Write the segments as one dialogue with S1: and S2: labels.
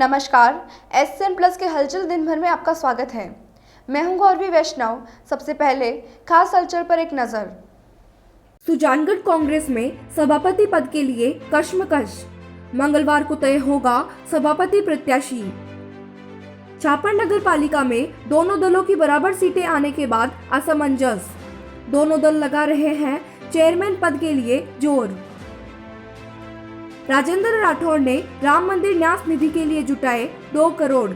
S1: नमस्कार, SN plus के हलचल दिन भर में आपका स्वागत है। मैं हूं गौरवी वैष्णव। सबसे पहले खास हलचल पर एक नजर।
S2: सुजानगढ़ कांग्रेस में सभापति पद के लिए कश्मकश, मंगलवार को तय होगा सभापति प्रत्याशी। छापर नगर पालिका में दोनों दलों की बराबर सीटें आने के बाद असमंजस, दोनों दल लगा रहे हैं चेयरमैन पद के लिए जोर। राजेंद्र राठौड़ ने राम मंदिर न्यास निधि के लिए जुटाए 2 करोड़,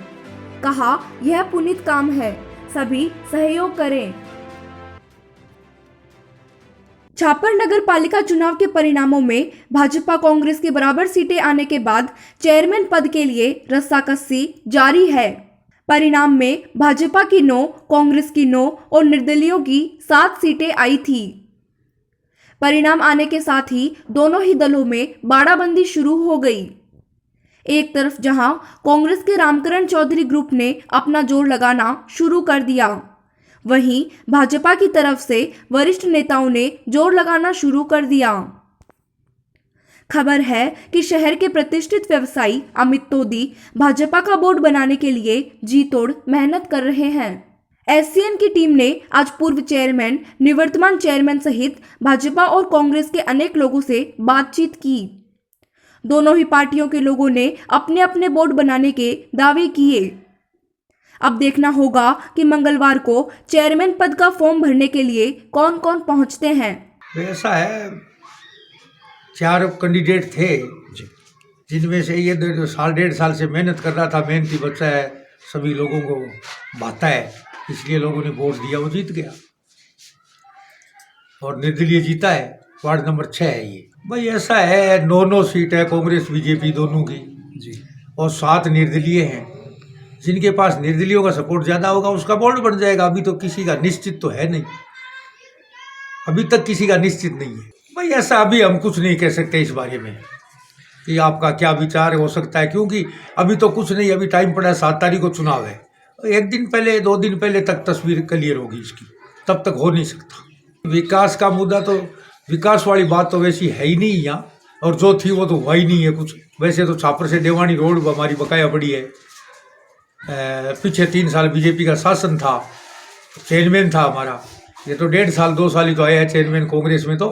S2: कहा यह पुनीत काम है, सभी सहयोग करें। छापर नगर पालिका चुनाव के परिणामों में भाजपा कांग्रेस की बराबर सीटें आने के बाद चेयरमैन पद के लिए रस्साकसी जारी है। परिणाम में भाजपा की 9, कांग्रेस की 9 और निर्दलीयों की 7 सीटें आई थी। परिणाम आने के साथ ही दोनों ही दलों में बाड़ाबंदी शुरू हो गई। एक तरफ जहां कांग्रेस के रामकरण चौधरी ग्रुप ने अपना जोर लगाना शुरू कर दिया, वहीं भाजपा की तरफ से वरिष्ठ नेताओं ने जोर लगाना शुरू कर दिया। खबर है कि शहर के प्रतिष्ठित व्यवसायी अमित तोदी भाजपा का बोर्ड बनाने के लिए जी तोड़ मेहनत कर रहे हैं। SCN की टीम ने आज पूर्व चेयरमैन, निवर्तमान चेयरमैन सहित भाजपा और कांग्रेस के अनेक लोगों से बातचीत की। दोनों ही पार्टियों के लोगों ने अपने अपने बोर्ड बनाने के दावे किए। अब देखना होगा कि मंगलवार को चेयरमैन पद का फॉर्म भरने के लिए कौन कौन पहुंचते हैं।
S3: ऐसा है, 4 कैंडिडेट थे जिनमें से ये 1.5 साल से मेहनत कर रहा था, मेहनती बच्चा है, सभी लोगों को भाता है, इसलिए लोगों ने वोट दिया, वो जीत गया और निर्दलीय जीता है। वार्ड नंबर 6 है ये। भाई ऐसा है, 9 सीट है कांग्रेस बीजेपी दोनों की जी, और 7 निर्दलीय हैं। जिनके पास निर्दलीयों का सपोर्ट ज़्यादा होगा उसका बोर्ड बन जाएगा। अभी तो किसी का निश्चित तो है नहीं, अभी तक किसी का निश्चित नहीं है। भाई ऐसा अभी हम कुछ नहीं कह सकते इस बारे में कि आपका क्या विचार हो सकता है, क्योंकि अभी तो कुछ नहीं, अभी टाइम पड़ा है। 7 तारीख को चुनाव है, 1 दिन पहले 2 दिन पहले तक तस्वीर क्लियर होगी इसकी, तब तक हो नहीं सकता। विकास का मुद्दा तो, विकास वाली बात तो वैसी है ही नहीं यहाँ, और जो थी वो तो हुआ ही नहीं है कुछ। वैसे तो छापर से देवानी रोड हमारी बकाया पड़ी है। पीछे 3 साल बीजेपी का शासन था, चेयरमैन था हमारा। ये तो 1.5 साल 2 साल ही तो आया है चेयरमैन कांग्रेस में, तो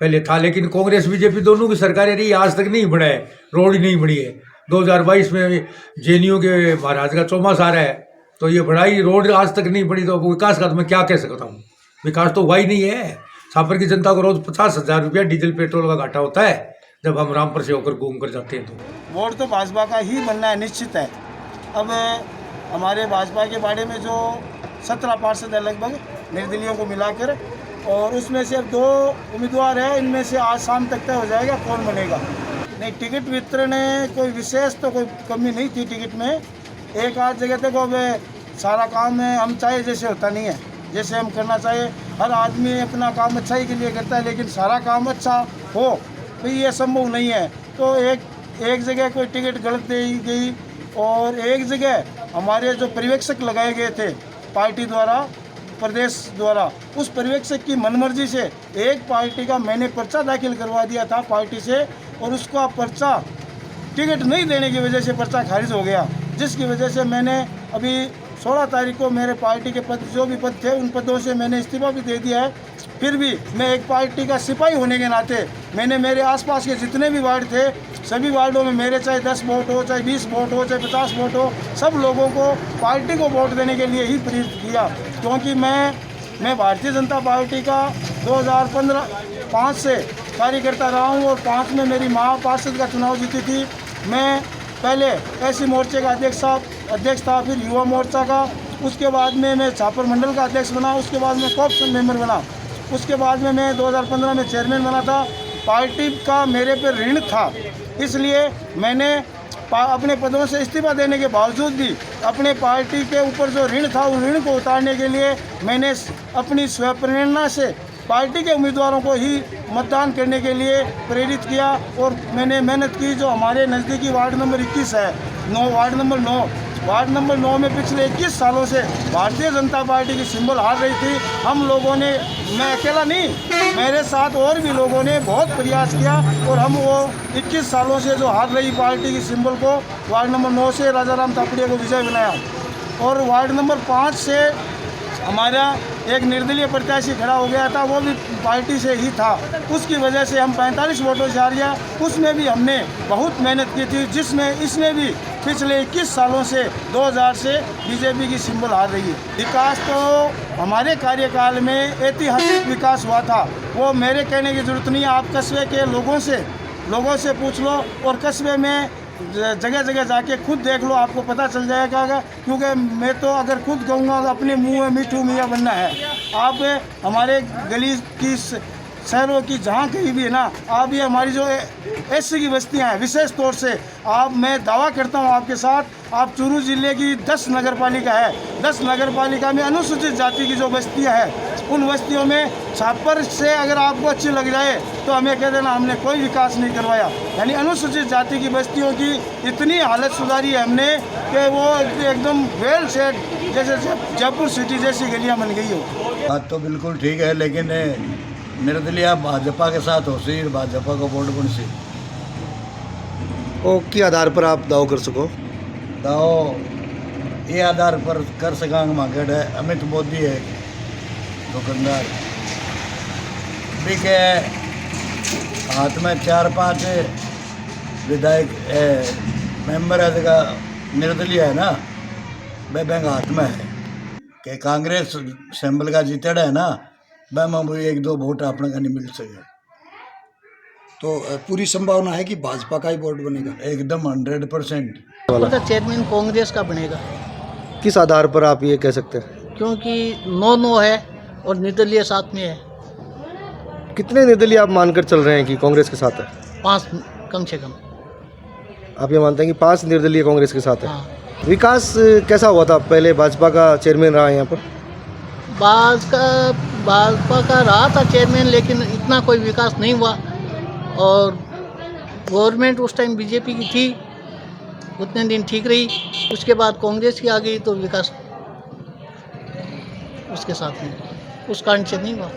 S3: पहले था। लेकिन कांग्रेस बीजेपी दोनों की सरकारें रही, आज तक नहीं बढ़ा है, रोड ही नहीं बढ़ी है। 2022 में JNU के महाराज का चौमास आ रहा है, तो ये बढ़ाई रोड आज तक नहीं बढ़ी, तो विकास का तो मैं क्या कह सकता हूँ। विकास तो हुआ ही नहीं है। छापर की जनता को रोज 50,000 रुपया डीजल पेट्रोल का घाटा होता है जब हम रामपुर से होकर घूम कर जाते हैं। तो
S4: वोट तो भाजपा का ही बनना है, निश्चित है। अब हमारे भाजपा के बारे में जो 17 पार्षद है लगभग निर्दलीयों को मिलाकर, और उसमें से अब 2 उम्मीदवार हैं, इनमें से आज शाम तक तय हो जाएगा कौन बनेगा। नहीं, टिकट वितरण कोई विशेष तो कोई कमी नहीं थी टिकट में। एक आध जगह तक अब सारा काम हम चाहे जैसे होता नहीं है, जैसे हम करना चाहिए। हर आदमी अपना काम अच्छाई के लिए करता है, लेकिन सारा काम अच्छा हो तो ये संभव नहीं है। तो एक जगह कोई टिकट गलत दे गई, और एक जगह हमारे जो पर्यवेक्षक लगाए गए थे पार्टी द्वारा, प्रदेश द्वारा, उस पर्यवेक्षक की मनमर्जी से एक पार्टी का मैंने पर्चा दाखिल करवा दिया था पार्टी से, और उसका पर्चा टिकट नहीं देने की वजह से पर्चा खारिज हो गया, जिसकी वजह से मैंने अभी 16 तारीख को मेरे पार्टी के पद, जो भी पद थे, उन पदों से मैंने इस्तीफा भी दे दिया है। फिर भी मैं एक पार्टी का सिपाही होने के नाते मैंने मेरे आसपास के जितने भी वार्ड थे, सभी वार्डों में मेरे चाहे 10 वोट हो, चाहे 20 वोट हो, चाहे 50 वोट हो, सब लोगों को पार्टी को वोट देने के लिए ही प्रेरित किया। क्योंकि मैं भारतीय जनता पार्टी का 2005 से कार्यकर्ता रहा हूँ, और 5 में मेरी माँ पार्षद का चुनाव जीती थी। मैं पहले ऐसी मोर्चे का अध्यक्ष था, फिर युवा मोर्चा का, उसके बाद में मैं छापर मंडल का अध्यक्ष बना, उसके बाद में कॉप्स मेंबर बना, उसके बाद में मैं 2015 में चेयरमैन बना था। पार्टी का मेरे पे ऋण था, इसलिए मैंने अपने पदों से इस्तीफा देने के बावजूद भी अपने पार्टी के ऊपर जो ऋण था, उन ऋण को उतारने के लिए मैंने अपनी स्वप्रेरणा से पार्टी के उम्मीदवारों को ही मतदान करने के लिए प्रेरित किया, और मैंने मेहनत की। जो हमारे नज़दीकी वार्ड नंबर 21 है, वार्ड नंबर 9 में पिछले 21 सालों से भारतीय जनता पार्टी की सिंबल हार रही थी, हम लोगों ने, मैं अकेला नहीं, मेरे साथ और भी लोगों ने बहुत प्रयास किया और हम वो 21 सालों से जो हार रही पार्टी की सिंबल को वार्ड नंबर 9 से राजाराम तापड़िया को विजय बनाया और वार्ड नंबर 5 से हमारा एक निर्दलीय प्रत्याशी खड़ा हो गया था, वो भी पार्टी से ही था। उसकी वजह से हम 45 वोटों से हार गया। उसमें भी हमने बहुत मेहनत की थी, जिसमें इसमें भी पिछले 21 सालों से 2000 से बीजेपी की सिंबल हार रही है। विकास तो हमारे कार्यकाल में ऐतिहासिक विकास हुआ था, वो मेरे कहने की ज़रूरत नहीं है। आप कस्बे के लोगों से पूछ लो और कस्बे में जगह जगह जाके खुद देख लो, आपको पता चल जाएगा। क्योंकि मैं तो अगर खुद कहूँगा तो अपने मुंह में मिठू मियाँ बनना है। आप हमारे गली की शहरों की जहाँ कहीं भी है ना, आप ये हमारी जो ऐसी की बस्तियाँ हैं, विशेष तौर से मैं दावा करता हूँ आपके साथ, आप चूरू जिले की 10 नगर पालिका है, 10 नगर पालिका में अनुसूचित जाति की जो बस्तियाँ हैं, उन बस्तियों में छापर से अगर आपको अच्छी लग जाए तो हमें कह देना हमने कोई विकास नहीं करवाया। यानी अनुसूचित जाति की बस्तियों की इतनी हालत सुधारी है हमने कि वो एकदम वेल सेट, जैसे जयपुर सिटी जैसी गलियाँ बन गई हो।
S5: बात तो बिल्कुल ठीक है, लेकिन निर्दलीय आप भाजपा के साथ हो सी, भाजपा को वोट बन सी
S6: ओ के आधार पर आप दाव कर सको?
S5: दाव ये आधार पर कर सकांग मार्केट है। अमित मोदी है दुकानदार भी के हाथ में 4-5 विधायक मेंबर है, जगह निर्दलीय है ना, वह बैंक हाथ में है कि कांग्रेस सिंबल का जीतड़ है ना, वह में 1-2 वोट अपने का नहीं मिल सके।
S6: तो पूरी संभावना है कि भाजपा का ही बोर्ड बनेगा?
S5: एकदम 100%।
S7: तो चेयरमैन कांग्रेस का बनेगा।
S6: किस आधार पर आप ये कह सकते हैं?
S7: क्योंकि 9-9 है और निर्दलीय साथ में है।
S6: कितने निर्दलीय आप मानकर चल रहे हैं कि कांग्रेस के साथ है?
S7: 5 कम से कम।
S6: आप ये मानते हैं कि 5 निर्दलीय कांग्रेस के साथ है?
S7: हाँ।
S6: विकास कैसा हुआ था? पहले भाजपा का चेयरमैन रहा है यहाँ पर?
S7: भाजपा का रहा था चेयरमैन, लेकिन इतना कोई विकास नहीं हुआ और गवर्नमेंट उस टाइम बीजेपी की थी, उतने दिन ठीक रही। उसके बाद कांग्रेस की आ गई तो विकास उसके साथ में, उस कारण से नहीं हुआ।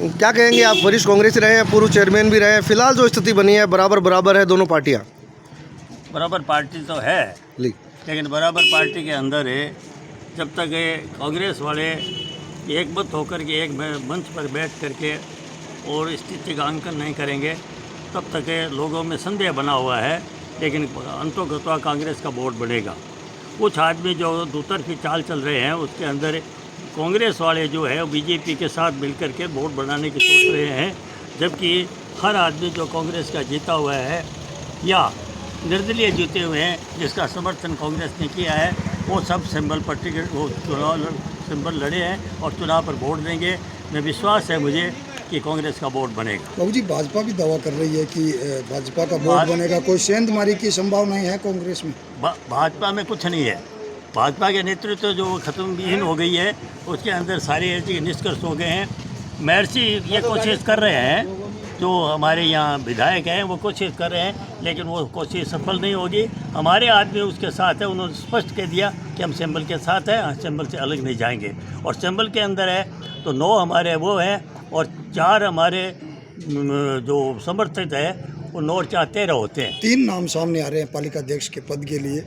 S6: क्या कहेंगे आप? वरिष्ठ कांग्रेस रहे हैं, पूर्व चेयरमैन भी रहे हैं, फिलहाल जो स्थिति बनी है बराबर है दोनों पार्टियाँ?
S8: बराबर पार्टी तो है, लेकिन बराबर पार्टी के अंदर है, जब तक ये कांग्रेस वाले एकमत होकर के एक मंच पर बैठ करके और स्थिति का अंकन नहीं करेंगे, तब तक ये लोगों में संदेह बना हुआ है। लेकिन अंतोगत्वा कांग्रेस का वोट बढ़ेगा। कुछ आदमी जो दूतरफी चाल चल रहे हैं, उसके अंदर कांग्रेस वाले जो है बीजेपी के साथ मिलकर के वोट बढ़ाने की सोच रहे हैं, जबकि हर आदमी जो कांग्रेस का जीता हुआ है या निर्दलीय जीते हुए हैं, जिसका समर्थन कांग्रेस ने किया है, वो सब सिंबल पर टिकट, वो चुनाव सिंबल लड़े हैं और चुनाव पर वोट देंगे। मैं विश्वास है मुझे कि कांग्रेस का वोट बनेगा।
S9: बाबू जी, भाजपा भी दावा कर रही है कि भाजपा का वोट बनेगा। कोई सेंधमारी की संभावना है कांग्रेस में?
S8: भाजपा में कुछ नहीं है। भाजपा के नेतृत्व जो खत्मविहीन हो गई है, उसके अंदर सारे ऐसे निष्कर्ष हो गए हैं। महर्षि ये कोशिश कर रहे हैं, जो हमारे यहाँ विधायक हैं वो कोशिश कर रहे हैं, लेकिन वो कोशिश सफल नहीं होगी। हमारे आदमी उसके साथ है, उन्होंने स्पष्ट कह दिया कि हम सिंबल के साथ हैं, सिंबल से अलग नहीं जाएंगे। और सिंबल के अंदर है तो 9 हमारे वो हैं और 4 हमारे जो समर्थित है, वो 9 और 4 13 होते हैं।
S9: 3 नाम सामने आ रहे हैं पालिका अध्यक्ष के पद के लिए।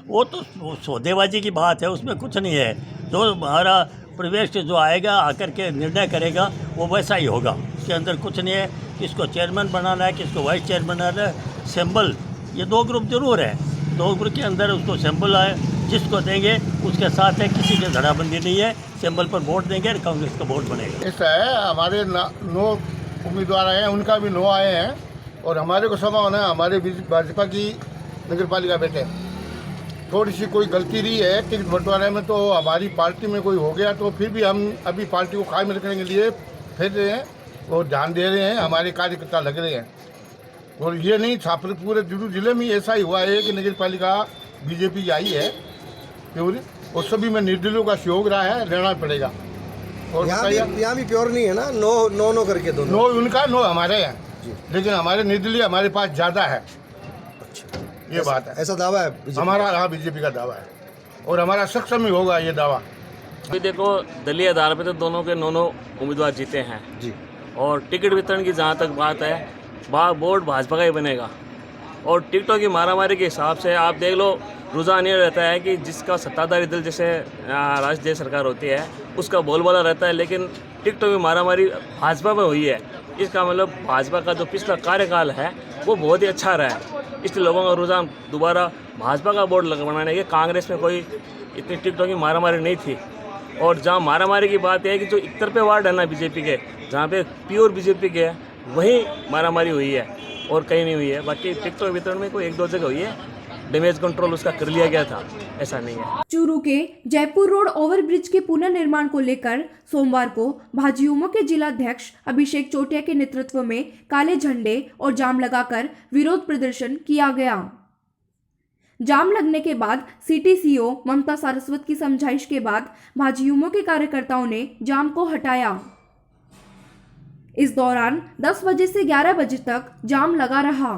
S8: वो तो सौदेबाजी की बात है, उसमें कुछ नहीं है। जो हमारा प्रवेश जो आएगा आकर के निर्णय करेगा वो वैसा ही होगा। उसके अंदर कुछ नहीं है, किसको चेयरमैन बनाना है, किसको वाइस चेयरमैन बनाना है। सिंबल ये 2 ग्रुप जरूर है, 2 ग्रुप के अंदर उसको सिंबल है, जिसको देंगे उसके साथ है, किसी की धड़ाबंदी नहीं है। सिंबल पर वोट देंगे, कांग्रेस का वोट बनेगा।
S4: ऐसा है, हमारे 9 उम्मीदवार आए हैं, उनका भी 9 आए हैं और हमारे को संभावना है हमारे भाजपा की नगर पालिका बैठे। थोड़ी सी कोई गलती रही है टिकट बंटवारे में, तो हमारी पार्टी में कोई हो गया तो फिर भी हम अभी पार्टी को कायम रखने के लिए फिर रहे हैं और ध्यान दे रहे हैं, हमारे कार्यकर्ता लग रहे हैं। और ये नहीं, छापर पूरे चूरू जिले में ऐसा ही हुआ है कि नगर पालिका बीजेपी की आई है प्योर, और सभी में निर्दलीयों का सहयोग रहा है, लेना पड़ेगा। और
S6: यहाँ भी प्योर नहीं है ना, 9 करके दोनों?
S4: 9 उनका, 9 हमारे हैं, लेकिन हमारे निर्दलीय हमारे पास ज़्यादा है। ये बात है,
S6: ऐसा दावा है
S4: हमारा। हाँ, बीजेपी का दावा है और हमारा सक्षम ही होगा ये दावा।
S10: अभी देखो दलीय आधार पे तो दोनों के नौ उम्मीदवार जीते हैं
S6: जी।
S10: और टिकट वितरण की जहाँ तक बात है बोर्ड भाजपा का ही बनेगा। और टिकटों की मारामारी के हिसाब से आप देख लो, रुझान ये रहता है कि जिसका सत्ताधारी दल जैसे राष्ट्रीय सरकार होती है उसका बोलबाला रहता है, लेकिन टिकटों की मारामारी भाजपा में हुई है। इसका मतलब भाजपा का जो पिछला कार्यकाल है वो बहुत ही अच्छा रहा है, इसलिए लोगों का रुझान दोबारा भाजपा का बोर्ड बनाने के। कांग्रेस में कोई इतनी टिकटों की मारामारी नहीं थी। और जहाँ मारामारी की बात है कि जो 71 वार्ड है ना बीजेपी के, जहाँ पे प्योर बीजेपी के है, वहीं मारामारी हुई है और कहीं नहीं हुई है। बाकी टिकटों वितरण में कोई एक दो जगह हुई है, डैमेज कंट्रोल उसका कर लिया गया था, ऐसा नहीं है।
S2: चूरू के जयपुर रोड ओवरब्रिज के पुनर्निर्माण को लेकर सोमवार को भाजयुमो के जिलाध्यक्ष अभिषेक चोटिया के नेतृत्व में काले झंडे और जाम लगाकर विरोध प्रदर्शन किया गया। जाम लगने के बाद सिटी सीओ ममता सारस्वत की समझाइश के बाद भाजयुमो के कार्यकर्ताओं ने जाम को हटाया। इस दौरान 10 बजे से 11 बजे तक जाम लगा रहा।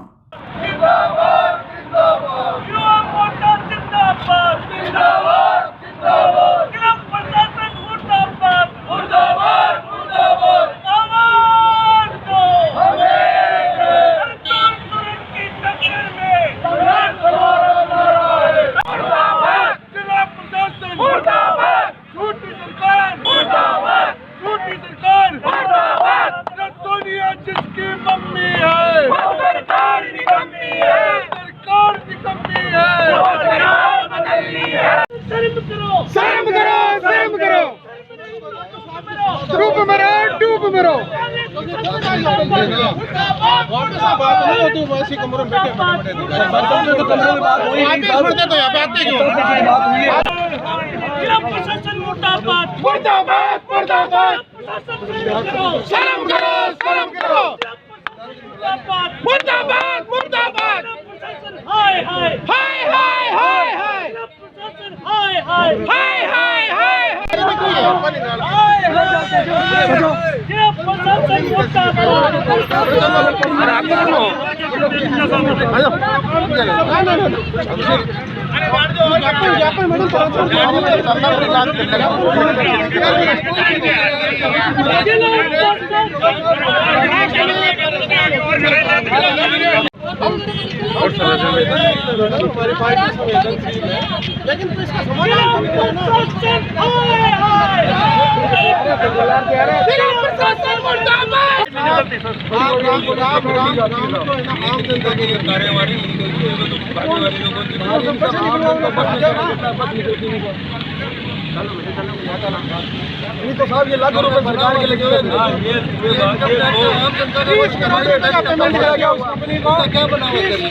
S6: तो साहब ये लाखों रुपए सरकार के लगे हुए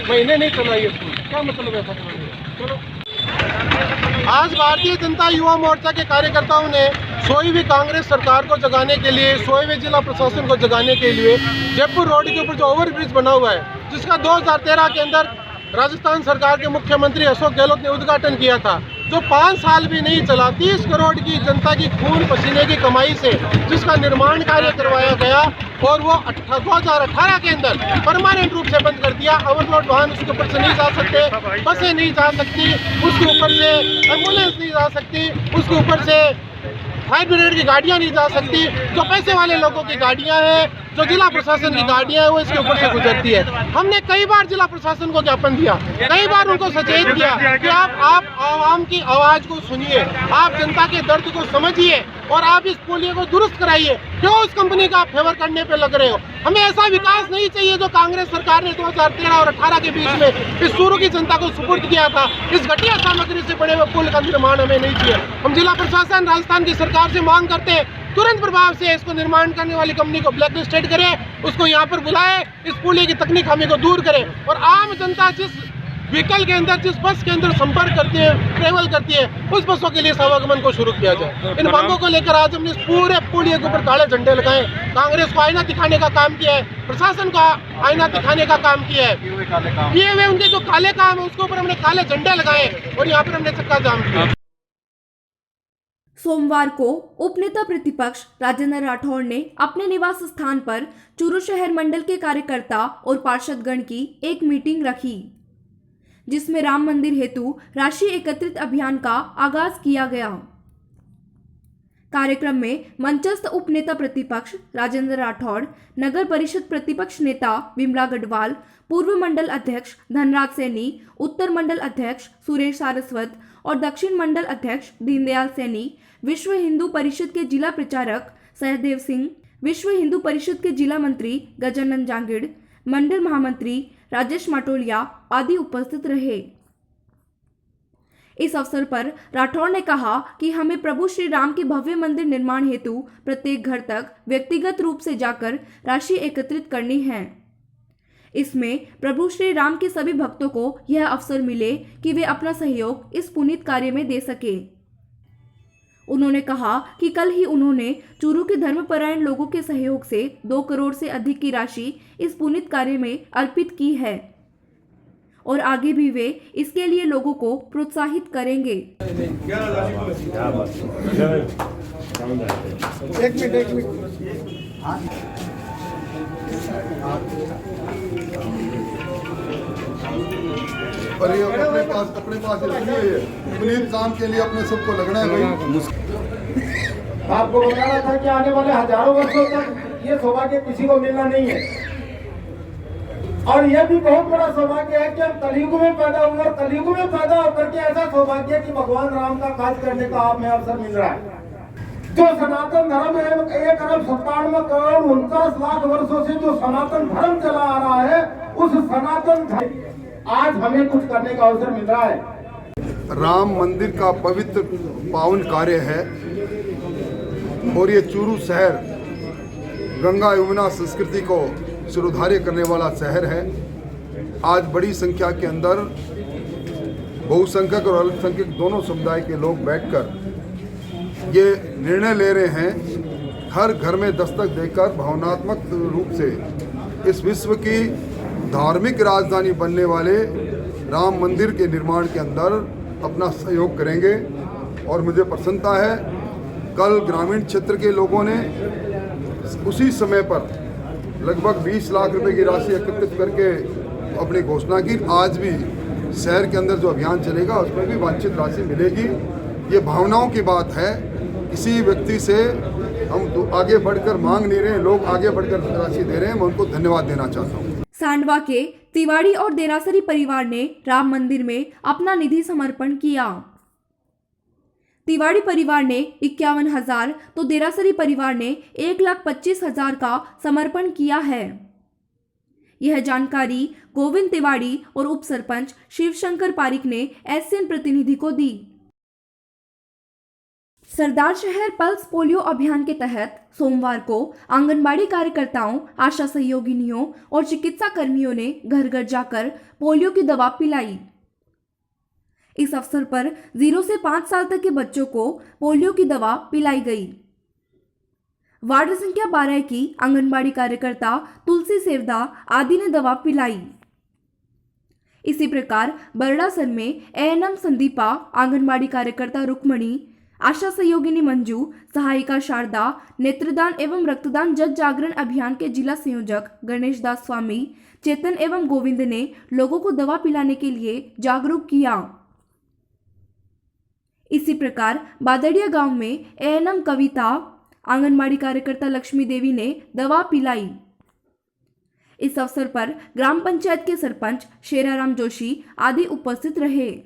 S6: महीने नहीं चलाइए, क्या मतलब ऐसा?
S11: आज भारतीय जनता युवा मोर्चा के कार्यकर्ताओं ने 16वीं कांग्रेस सरकार को जगाने के लिए, 16वें जिला प्रशासन को जगाने के लिए जयपुर रोड के ऊपर जो ओवरब्रिज बना हुआ है, जिसका 2013 के अंदर राजस्थान सरकार के मुख्यमंत्री अशोक गहलोत ने उद्घाटन किया था, जो 5 साल भी नहीं चला, 30 करोड़ की जनता की खून पसीने की कमाई से जिसका निर्माण कार्य करवाया गया और वो 2018 के अंदर परमानेंट रूप से बंद कर दिया। ओवरलोड वाहन उसके ऊपर से नहीं जा सकते, बसें नहीं जा सकती, उसके ऊपर से एम्बुलेंस नहीं जा सकती, उसके ऊपर से फायर ब्रिगेड की गाड़ियाँ नहीं जा सकती। जो पैसे वाले लोगों की गाड़ियाँ हैं, जो जिला प्रशासन की गाड़ियाँ हैं, वो इसके ऊपर से गुजरती है। हमने कई बार जिला प्रशासन को ज्ञापन दिया, कई बार उनको सचेत किया कि आप आवाम की आवाज़ को सुनिए, आप जनता के दर्द को समझिए और आप इस पुलिया को दुरुस्त कराइए। क्यों उस कंपनी का आप फेवर करने पे लग रहे हो? हमें ऐसा विकास नहीं चाहिए जो कांग्रेस सरकार ने 2013 और 18 के बीच में इस चूरू की जनता को सुपुर्द किया था। इस घटिया सामग्री से बने हुए पुल का निर्माण हमें नहीं चाहिए। हम जिला प्रशासन, राजस्थान की सरकार से मांग करते हैं, तुरंत प्रभाव से इसको निर्माण करने वाली कंपनी को ब्लैक लिस्टेड करे, उसको यहाँ पर बुलाए, इस पुलिया की तकनीक खामी को दूर करे और आम जनता जिस व्हीकल के अंदर, जिस बस के अंदर संपर्क करती है, ट्रेवल करती है, उस बसों के लिए आवागमन को शुरू किया जाए। इन मांगों को लेकर आज हमने इस पूरे पुलिया के ऊपर काले झंडे लगाए, कांग्रेस को आईना दिखाने का काम किया है, प्रशासन का आईना दिखाने का काम किया है। ये वे उनके जो काले काम है उसके ऊपर हमने काले झंडे लगाए और यहाँ पर हमने चक्का जाम किया।
S2: सोमवार को उपनेता प्रतिपक्ष राजेंद्र राठौड़ ने अपने निवास स्थान पर चूरू शहर मंडल के कार्यकर्ता और पार्षदगण की एक मीटिंग रखी, जिसमें राम मंदिर हेतु राशि एकत्रित अभियान का आगाज किया गया। कार्यक्रम में मंचस्थ उपनेता प्रतिपक्ष राजेंद्र राठौड़, नगर परिषद प्रतिपक्ष नेता विमला गढ़वाल, पूर्व मंडल अध्यक्ष धनराज सैनी, उत्तर मंडल अध्यक्ष सुरेश सारस्वत और दक्षिण मंडल अध्यक्ष दीनदयाल सैनी, विश्व हिंदू परिषद के जिला प्रचारक सहदेव सिंह, विश्व हिंदू परिषद के जिला मंत्री गजानन जांगिड़, मंडल महामंत्री राजेश माटोलिया आदि उपस्थित रहे। इस अवसर पर राठौड़ ने कहा कि हमें प्रभु श्री राम के भव्य मंदिर निर्माण हेतु प्रत्येक घर तक व्यक्तिगत रूप से जाकर राशि एकत्रित करनी है। इसमें प्रभु श्री राम के सभी भक्तों को यह अवसर मिले कि वे अपना सहयोग इस पुनीत कार्य में दे सके। उन्होंने कहा कि कल ही उन्होंने चूरू के धर्मपरायण लोगों के सहयोग से 2 करोड़ से अधिक की राशि इस पुनीत कार्य में अर्पित की है और आगे भी वे इसके लिए लोगों को प्रोत्साहित करेंगे।
S9: एक मिनट और ये अपने पास पुनीत काम के लिए अपने सबको लगना है भाई।
S4: आपको बताना था कि आने वाले हजारों वर्षों तक ये सौभाग्य किसी को मिलना नहीं है और यह भी बहुत बड़ा सौभाग्य है कि हम कलयुग में पैदा हुए और कलयुग में पैदा होकर के ऐसा सौभाग्य कि भगवान राम का काज करने का आप में अवसर मिल रहा है। जो सनातन धर्म है 1,97,49,लाख वर्षों से जो सनातन धर्म चला आ रहा है उस सनातन धर्म आज हमें कुछ करने का अवसर मिल रहा है।
S9: राम मंदिर का पवित्र पावन कार्य है और ये चूरू शहर गंगा यमुना संस्कृति को सुधार्य करने वाला शहर है। आज बड़ी संख्या के अंदर बहुसंख्यक और अल्पसंख्यक दोनों समुदाय के लोग बैठकर ये निर्णय ले रहे हैं हर घर में दस्तक देकर भावनात्मक रूप से इस विश्व की धार्मिक राजधानी बनने वाले राम मंदिर के निर्माण के अंदर अपना सहयोग करेंगे। और मुझे प्रसन्नता है कल ग्रामीण क्षेत्र के लोगों ने उसी समय पर लगभग 20 लाख रुपए की राशि एकत्रित करके अपनी घोषणा की। आज भी शहर के अंदर जो अभियान चलेगा उसमें भी वांछित राशि मिलेगी। ये भावनाओं की बात है, किसी व्यक्ति से हम आगे बढ़कर मांग नहीं रहे हैं, लोग आगे बढ़कर राशि दे रहे हैं। मैं उनको धन्यवाद देना चाहता हूँ।
S2: सांडवा के तिवाड़ी और देरासरी परिवार ने राम मंदिर में अपना निधि समर्पण किया। तिवाड़ी परिवार ने 51,000 तो देरासरी परिवार ने 1,25,000 का समर्पण किया है। यह जानकारी गोविंद तिवाड़ी और उप सरपंच शिवशंकर पारिक ने एसएन प्रतिनिधि को दी। सरदार शहर पल्स पोलियो अभियान के तहत सोमवार को आंगनबाड़ी कार्यकर्ताओं, आशा सहयोगिनियों और चिकित्सा कर्मियों ने घर घर जाकर पोलियो की दवा पिलाई। इस अवसर पर 0 से 5 साल तक के बच्चों को पोलियो की दवा पिलाई गई। वार्ड संख्या 12 की आंगनबाड़ी कार्यकर्ता तुलसी सेवदा आदि ने दवा पिलाई। इसी प्रकार बरड़ासर में एएनएम संदीपा, आंगनबाड़ी कार्यकर्ता रुक्मणी, आशा सहयोगिनी मंजू, सहायिका शारदा, नेत्रदान एवं रक्तदान जन जागरण अभियान के जिला संयोजक गणेश दास स्वामी, चेतन एवं गोविंद ने लोगों को दवा पिलाने के लिए जागरूक किया। इसी प्रकार बादड़िया गांव में एएनएम कविता, आंगनबाड़ी कार्यकर्ता लक्ष्मी देवी ने दवा पिलाई। इस अवसर पर ग्राम पंचायत के सरपंच शेराराम जोशी आदि उपस्थित रहे।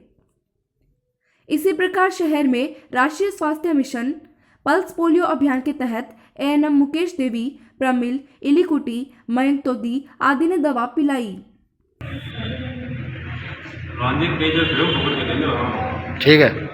S2: इसी प्रकार शहर में राष्ट्रीय स्वास्थ्य मिशन पल्स पोलियो अभियान के तहत एएनएम मुकेश देवी, प्रमिल, इलीकुटी, मयंक तोदी आदि ने दवा पिलाई।
S6: ठीक है।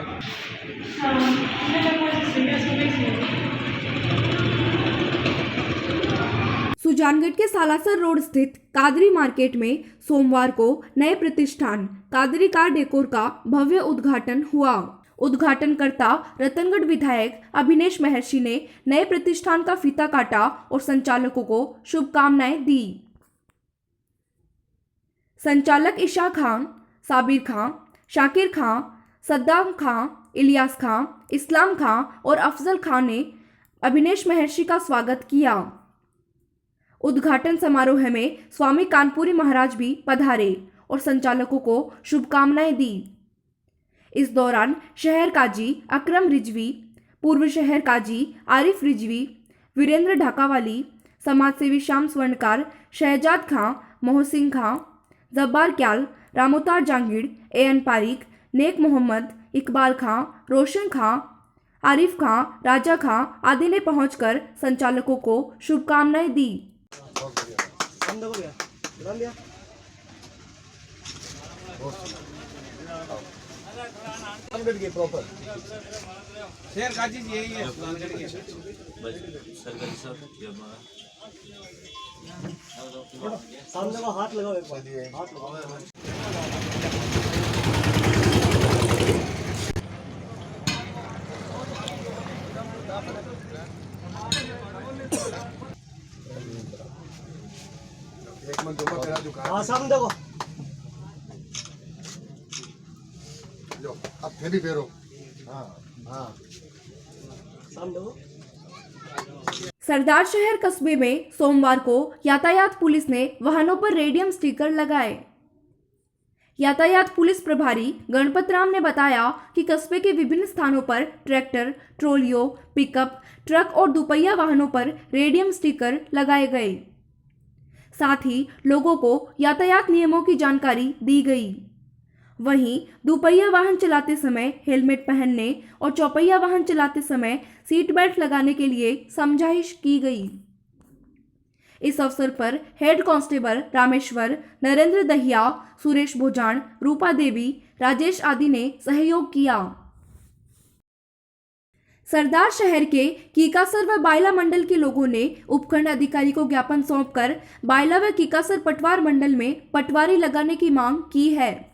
S2: सुजानगढ़ के सालासर रोड स्थित कादरी मार्केट में सोमवार को नए प्रतिष्ठान कादरी कार डेकोर का भव्य उद्घाटन हुआ। उद्घाटनकर्ता रतनगढ़ विधायक अभिनेश महर्षि ने नए प्रतिष्ठान का फीता काटा और संचालकों को शुभकामनाएं दी। संचालक ईशा खां, साबिर खां, शाकिर खां, सद्दाम खां, इलियास खां, इस्लाम खां और अफजल खां ने अभिनेश महर्षि का स्वागत किया। उद्घाटन समारोह में स्वामी कानपुरी महाराज भी पधारे और संचालकों को शुभकामनाएं दी। इस दौरान शहर काजी अकरम रिजवी, पूर्व शहर काजी आरिफ रिजवी, वीरेंद्र ढाकावाली, समाजसेवी श्याम स्वर्णकार, शहजाद खां, मोहसिन खां, जब्बार क्याल, रामोतार जांगीड़, एएन पारिक, नेक मोहम्मद, इकबाल खां, रोशन खां, आरिफ खां, राजा खां आदि ने पहुंचकर संचालकों को शुभकामनाएं दी।
S9: अब थैली फेरो।
S2: सरदार शहर कस्बे में सोमवार को यातायात पुलिस ने वाहनों पर रेडियम स्टिकर लगाए। यातायात पुलिस प्रभारी गणपत राम ने बताया कि कस्बे के विभिन्न स्थानों पर ट्रैक्टर, ट्रोलियों, पिकअप, ट्रक और दुपहिया वाहनों पर रेडियम स्टिकर लगाए गए। साथ ही लोगों को यातायात नियमों की जानकारी दी गई। वहीं दुपहिया वाहन चलाते समय हेलमेट पहनने और चौपहिया वाहन चलाते समय सीट बेल्ट लगाने के लिए समझाइश की गई। इस अवसर पर हेड कांस्टेबल रामेश्वर, नरेंद्र दहिया, सुरेश भोजान, रूपा देवी, राजेश आदि ने सहयोग किया। सरदार शहर के कीकासर व बायला मंडल के लोगों ने उपखंड अधिकारी को ज्ञापन सौंपकर बायला व कीकासर पटवार मंडल में पटवारी लगाने की मांग की है।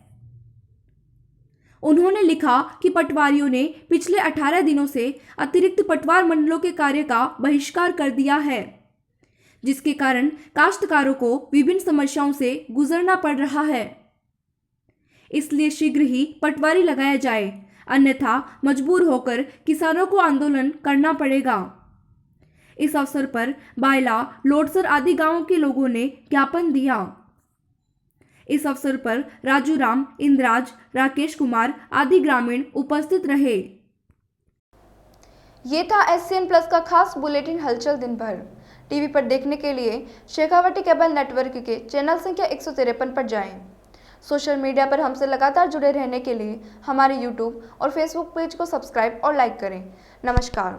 S2: उन्होंने लिखा कि पटवारियों ने पिछले 18 दिनों से अतिरिक्त पटवार मंडलों के कार्य का बहिष्कार कर दिया है, जिसके कारण काश्तकारों को विभिन्न समस्याओं से गुजरना पड़ रहा है। इसलिए शीघ्र ही पटवारी लगाया जाए, अन्यथा मजबूर होकर किसानों को आंदोलन करना पड़ेगा। इस अवसर पर बायला, लोडसर आदि गांवों के लोगों ने ज्ञापन दिया। इस अवसर पर राजू राम, इंद्राज, राकेश कुमार आदि ग्रामीण उपस्थित रहे।
S1: ये था SCN प्लस का खास बुलेटिन हलचल दिन भर। टीवी पर देखने के लिए शेखावटी केबल नेटवर्क के चैनल संख्या 153 पर जाएं। सोशल मीडिया पर हमसे लगातार जुड़े रहने के लिए हमारे YouTube और Facebook पेज को सब्सक्राइब और लाइक करें। नमस्कार।